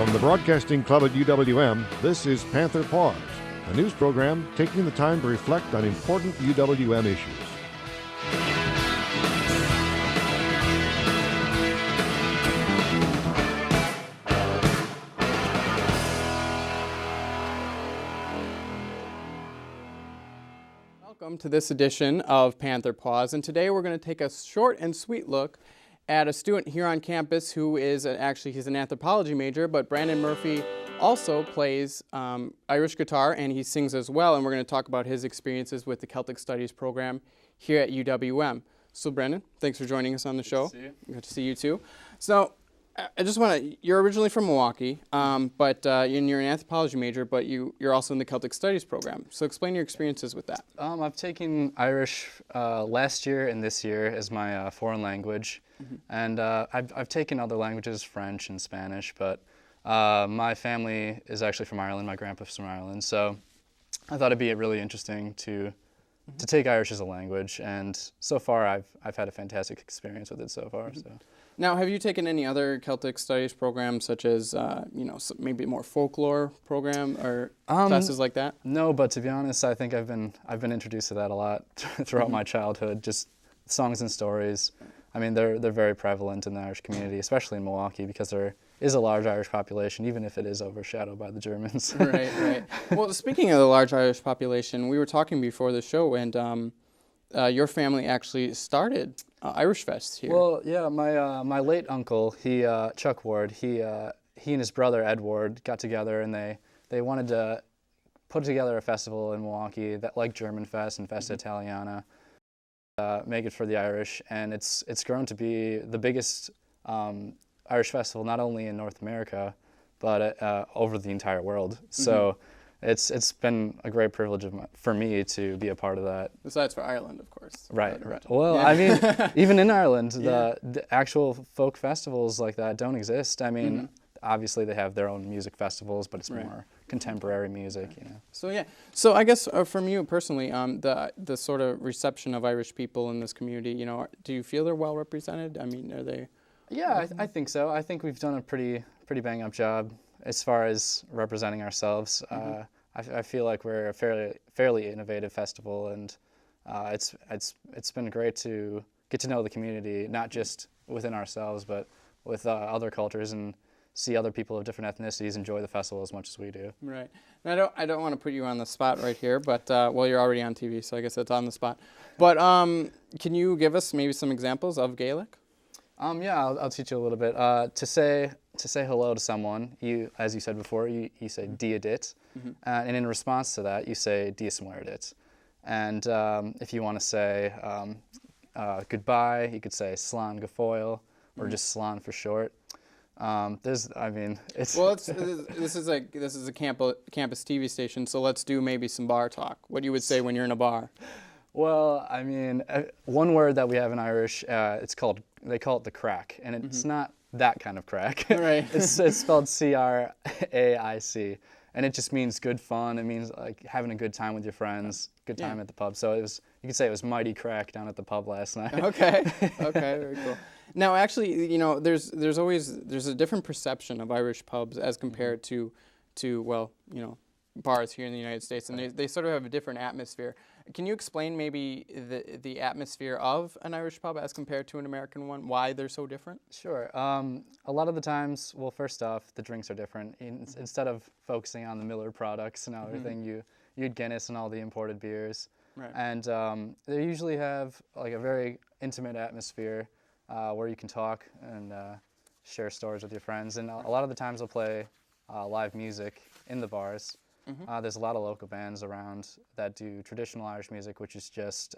From the Broadcasting Club at UWM, this is Panther Pause, a news program taking the time to reflect on important UWM issues. Welcome to this edition of Panther Pause, and today we're going to take a short and sweet look at a student here on campus who is he's an anthropology major, but Brandan Murphy also plays Irish guitar and he sings as well, and we're going to talk about his experiences with the Celtic Studies program here at UWM. So Brandan, thanks for joining us on the show. Good to see you. Good to see you too. So I just want to, you're originally from Milwaukee, but you're an anthropology major, but you're also in the Celtic Studies program. So explain your experiences with that. I've taken Irish last year and this year as my foreign language, and I've taken other languages, French and Spanish, but my family is actually from Ireland. My grandpa's from Ireland, so I thought it'd be really interesting to take Irish as a language, and so far I've had a fantastic experience with it so far. So. Now, have you taken any other Celtic Studies programs, such as maybe more folklore program or classes like that? No, but to be honest, I think I've been introduced to that a lot throughout my childhood. Just songs and stories. I mean, they're very prevalent in the Irish community, especially in Milwaukee, because there is a large Irish population, even if it is overshadowed by the Germans. Right. Well, speaking of the large Irish population, we were talking before the show, and your family actually started Irish Fest here. Well, yeah, my late uncle, Chuck Ward, he and his brother Ed Ward got together, and they wanted to put together a festival in Milwaukee that like German Fest and Festa Italiana, make it for the Irish, and it's grown to be the biggest Irish festival not only in North America, but over the entire world. So. It's been a great privilege for me to be a part of that. Besides for Ireland, of course. Right. Well, yeah. I mean, even in Ireland, the actual folk festivals like that don't exist. I mean, obviously they have their own music festivals, but it's more contemporary music, you know. So I guess from you personally, the sort of reception of Irish people in this community, do you feel they're well represented? I mean, are they? Yeah, I think so. I think we've done a pretty bang-up job as far as representing ourselves. I feel like we're a fairly innovative festival, and it's been great to get to know the community, not just within ourselves, but with other cultures, and see other people of different ethnicities enjoy the festival as much as we do. Right. And I don't want to put you on the spot right here, but you're already on TV, so I guess that's on the spot. But can you give us maybe some examples of Gaelic? Yeah, I'll teach you a little bit. To say hello to someone, as you said before, you say diadit, and in response to that, you say diasmuerdit. And if you want to say goodbye, you could say slán go fóill, or just slán for short. This is a campus TV station, so let's do maybe some bar talk. What you would say when you're in a bar? Well, I mean, one word that we have in Irish, they call it the crack, and it's not that kind of crack. Right. It's spelled C-R-A-I-C, and it just means good fun. It means like having a good time with your friends, good time at the pub. So you could say it was mighty crack down at the pub last night. Okay, very cool. Now, actually, there's a different perception of Irish pubs as compared to bars here in the United States, and they sort of have a different atmosphere. Can you explain maybe the atmosphere of an Irish pub as compared to an American one, why they're so different? Sure. A lot of the times, well, first off, the drinks are different. Instead of focusing on the Miller products and everything, you get Guinness and all the imported beers. Right. And they usually have like a very intimate atmosphere where you can talk and share stories with your friends. And a lot of the times they'll play live music in the bars. There's a lot of local bands around that do traditional Irish music, which is just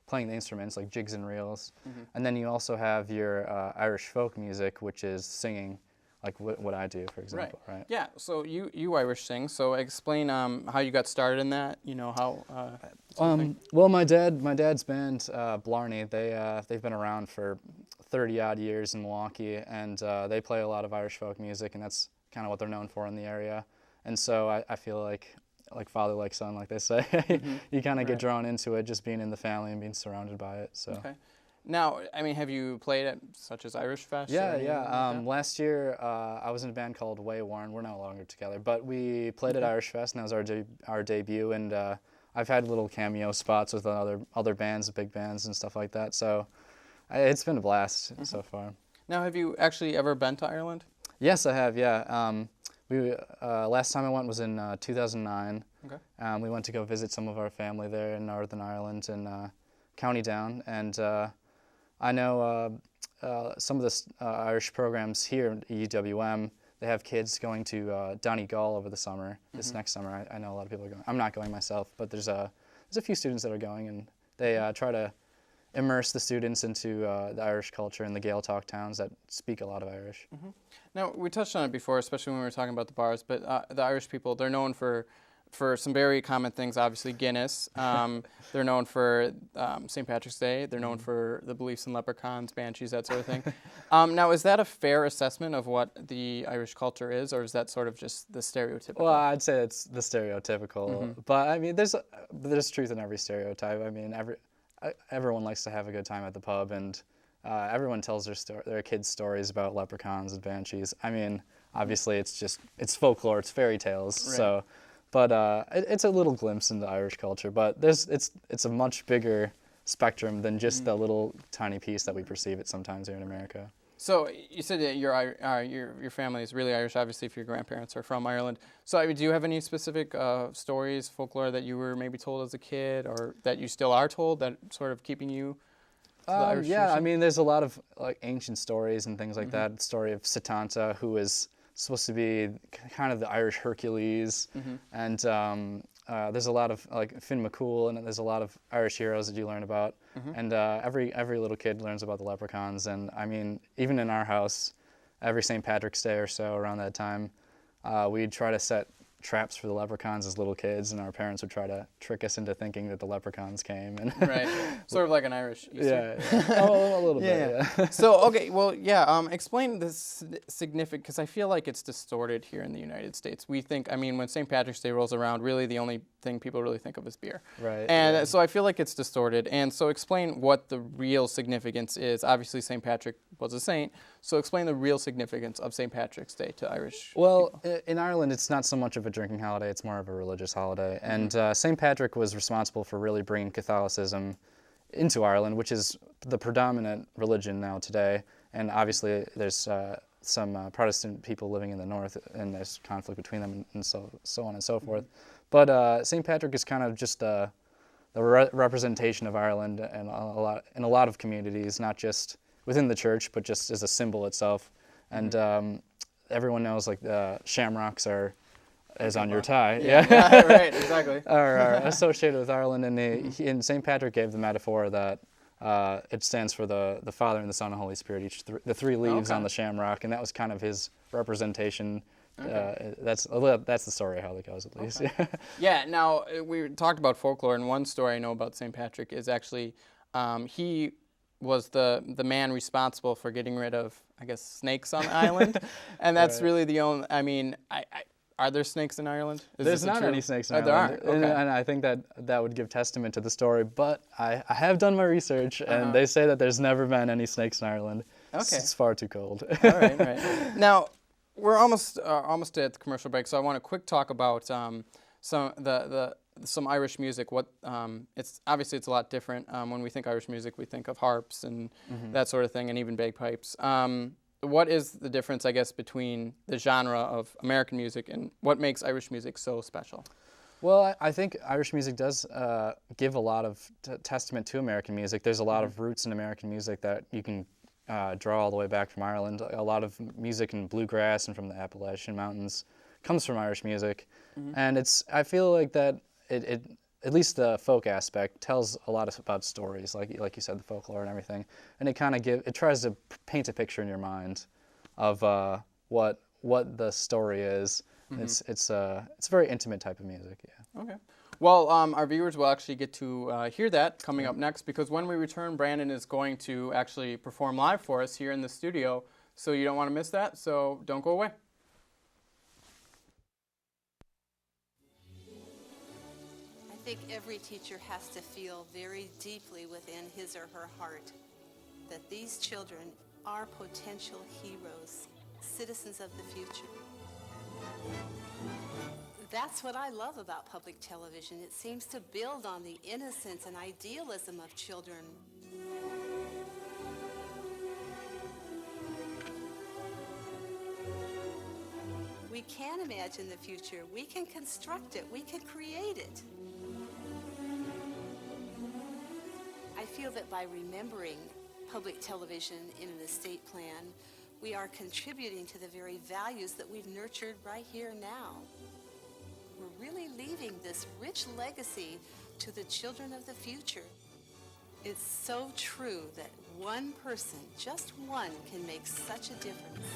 playing the instruments like jigs and reels. And then you also have your Irish folk music, which is singing, like what I do, for example. Right. Yeah. So you Irish sing. So explain how you got started in that. How. Well, my dad's band, Blarney, they've been around for 30 odd years in Milwaukee, and they play a lot of Irish folk music, and that's kind of what they're known for in the area. And so I feel like father, like son, like they say. You kind of get drawn into it just being in the family and being surrounded by it. So. Okay. Now, I mean, have you played at such as Irish Fest? or Yeah, anything yeah. like that? Last year, I was in a band called Way Warren. We're no longer together, but we played at Irish Fest, and that was our debut. And I've had little cameo spots with other bands, big bands, and stuff like that. So it's been a blast so far. Now, have you actually ever been to Ireland? Yes, I have. Yeah. We last time I went was in 2009. Okay. We went to go visit some of our family there in Northern Ireland and County Down, and I know some of the Irish programs here at UWM. They have kids going to Donegal over the summer. This next summer, I know a lot of people are going. I'm not going myself, but there's a few students that are going, and they try to immerse the students into the Irish culture and the Gaeltacht towns that speak a lot of Irish. Now, we touched on it before, especially when we were talking about the bars, but the Irish people, they're known for some very common things, obviously Guinness. They're known for St. Patrick's Day. They're known for the beliefs in leprechauns, banshees, that sort of thing. Now, is that a fair assessment of what the Irish culture is, or is that sort of just the stereotypical? Well, I'd say it's the stereotypical, but I mean, there's truth in every stereotype. I mean, everyone likes to have a good time at the pub, and everyone tells their kids stories about leprechauns and banshees. I mean, obviously, it's folklore, it's fairy tales. Right. So, but it's a little glimpse into Irish culture. But it's a much bigger spectrum than just the little tiny piece that we perceive it sometimes here in America. So you said that your family is really Irish, obviously, if your grandparents are from Ireland. So I mean, do you have any specific stories, folklore that you were maybe told as a kid, or that you still are told, that sort of keeping you to the Irish Yeah, tradition? I mean, there's a lot of like ancient stories and things like that. The story of Satanta, who is supposed to be kind of the Irish Hercules, and there's a lot of like Finn McCool, and there's a lot of Irish heroes that you learn about. And every little kid learns about the leprechauns. And I mean, even in our house, every St. Patrick's Day or so around that time, we'd try to set traps for the leprechauns as little kids, and our parents would try to trick us into thinking that the leprechauns came. And Right, sort of like an Irish Easter. yeah. Oh, a little bit, yeah. So, okay, well, yeah, explain this significant, because I feel like it's distorted here in the United States. We think, I mean, when St. Patrick's Day rolls around, really the only thing people really think of is beer. Right. And yeah. so I feel like it's distorted. And so explain what the real significance is. Obviously, St. Patrick was a saint. So explain the real significance of St. Patrick's Day to Irish Well, people. in Ireland, it's not so much of a drinking holiday, it's more of a religious holiday. And St. Patrick was responsible for really bringing Catholicism into Ireland, which is the predominant religion now today. And obviously, there's some Protestant people living in the north, and there's conflict between them, and so on and so forth. But St. Patrick is kind of just the representation of Ireland and in a lot of communities, not just within the church, but just as a symbol itself. And everyone knows like the shamrocks is on your tie. Yeah, right, exactly. are associated with Ireland, and St. Patrick gave the metaphor that it stands for the Father and the Son and Holy Spirit, the three leaves on the shamrock, and that was kind of his representation. That's the story how it goes, at least. Okay. Yeah. Now we talked about folklore, and one story I know about St. Patrick is actually he was the man responsible for getting rid of, I guess, snakes on the island, and that's really the only. I mean, are there snakes in Ireland? There's not any snakes in Ireland. There aren't. Okay. And I think that would give testament to the story. But I have done my research, and they say that there's never been any snakes in Ireland. Okay. It's far too cold. All right. Now, we're almost at the commercial break, so I want to quick talk about some Irish music. What it's obviously it's a lot different. When we think Irish music, we think of harps and that sort of thing, and even bagpipes. What is the difference, I guess, between the genre of American music and what makes Irish music so special? Well, I think Irish music does give a lot of testament to American music. There's a lot of roots in American music that you can draw all the way back from Ireland. A lot of music in bluegrass and from the Appalachian Mountains comes from Irish music. And I feel like that it at least the folk aspect tells a lot about stories, like you said, the folklore and everything. And it tries to paint a picture in your mind of what the story is. It's a very intimate type of music. Yeah. Okay. Well, our viewers will actually get to hear that coming up next, because when we return, Brandan is going to actually perform live for us here in the studio. So you don't want to miss that. So don't go away. I think every teacher has to feel very deeply within his or her heart that these children are potential heroes, citizens of the future. That's what I love about public television. It seems to build on the innocence and idealism of children. We can imagine the future. We can construct it. We can create it. I feel that by remembering public television in an estate plan, we are contributing to the very values that we've nurtured right here now. We're really leaving this rich legacy to the children of the future. It's so true that one person, just one, can make such a difference.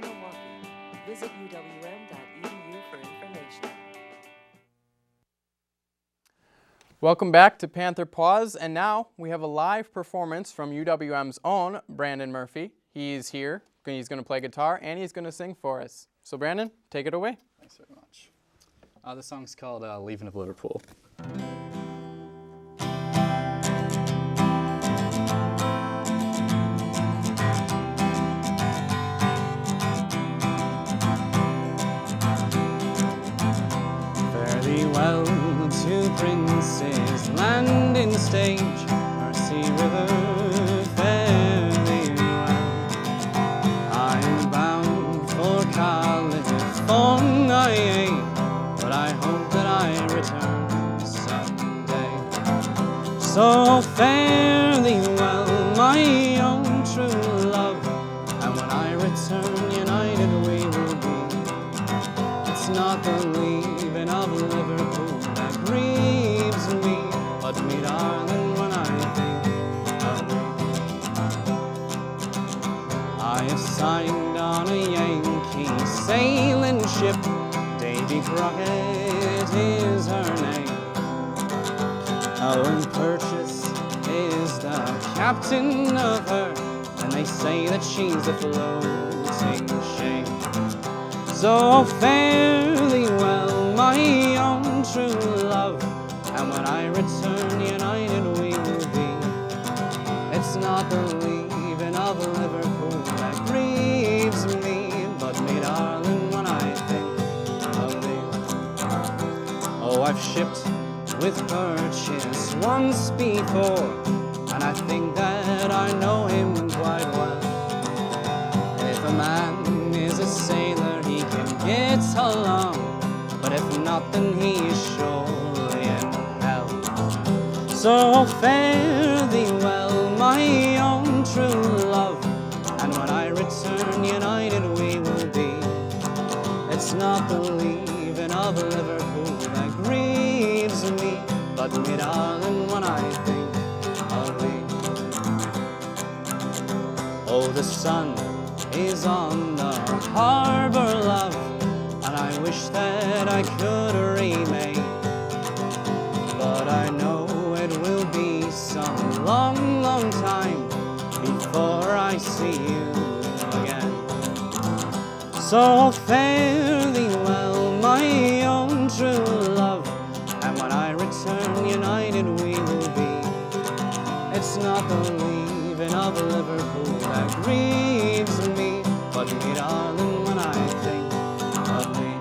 Milwaukee. Visit uwm.edu for information. Welcome back to Panther Pause, and now we have a live performance from UWM's own Brandan Murphy. He's here, he's going to play guitar, and he's going to sing for us. So Brandan, take it away. Thanks very much. This song's called Leaving of Liverpool. Fare thee well to Prince's Landing Stage, Mersey River, fare thee well. I am bound for California, but I hope that I return someday. So fare thee well, my own true love, and when I return, united we will be. It's not the leaving of Liverpool that grieves me, but me, darling, when I think of thee. I have signed on a Yankee sailing ship, Davy Crockett is her name. Owen Purchase is the captain of her, and they say that she's a floating shame. So fare thee well, my own true love, and when I return, united we will be. It's not the leaving of Liverpool that grieves me, but me, darling, when I think of thee. Oh, I've shipped with Purchase once before, and I think that I know him quite well. If a man is a sailor, he can get along, but if not, then he is surely in hell. So fare thee well, my own true love, and when I return, united we will be. It's not the leaving of Liverpool that grieves me, but me, darling, when I think of thee. Oh, the sun is on the harbor, love, and I wish that I could remain, but I know it will be some long, long time before I see you again. So fare thee well, my own true love, and when I return, united we will be. It's not the leaving of Liverpool that grieves me, but me, darling, when I think of thee.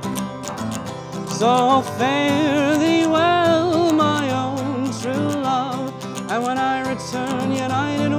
So fare thee well, my own true love, and when I return, united